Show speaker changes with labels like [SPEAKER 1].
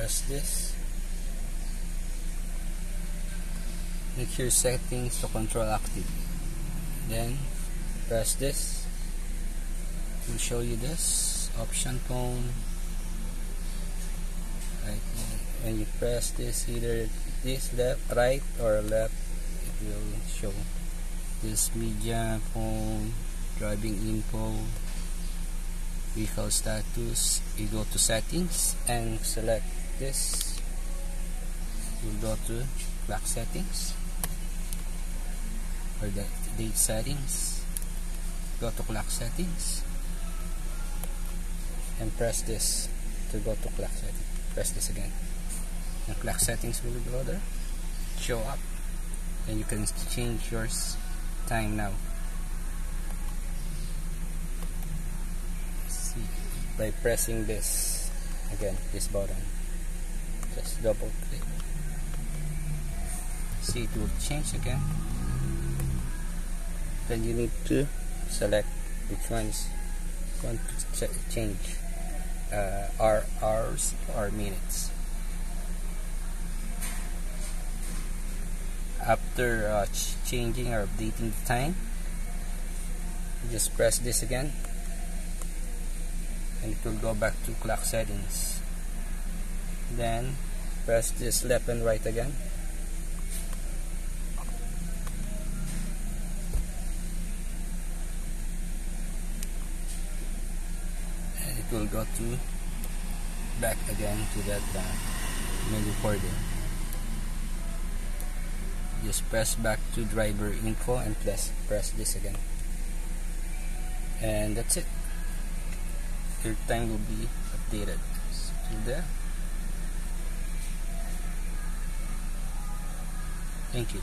[SPEAKER 1] press this. Make sure settings to control active. Then press this. It will show you this option tone. Right, when you press this, either this left, right, or left, it will show this media, phone, driving info, vehicle status. You go to settings and select this. You go to clock settings or the date settings. Go to clock settings and press this to go to clock settings. Press this again and clock settings will go there, show up, and you can change your time now. See, by pressing this again, this button, just double click. See, it will change again. Then you need to select which ones you want to change, hours or minutes. After changing or updating the time, you just press this again and it will go back to clock settings. Then press this left and right again. And it will go to back again to that menu border. Just press back to driver info and press this again, and that's it. Your time will be updated. See there. Thank you.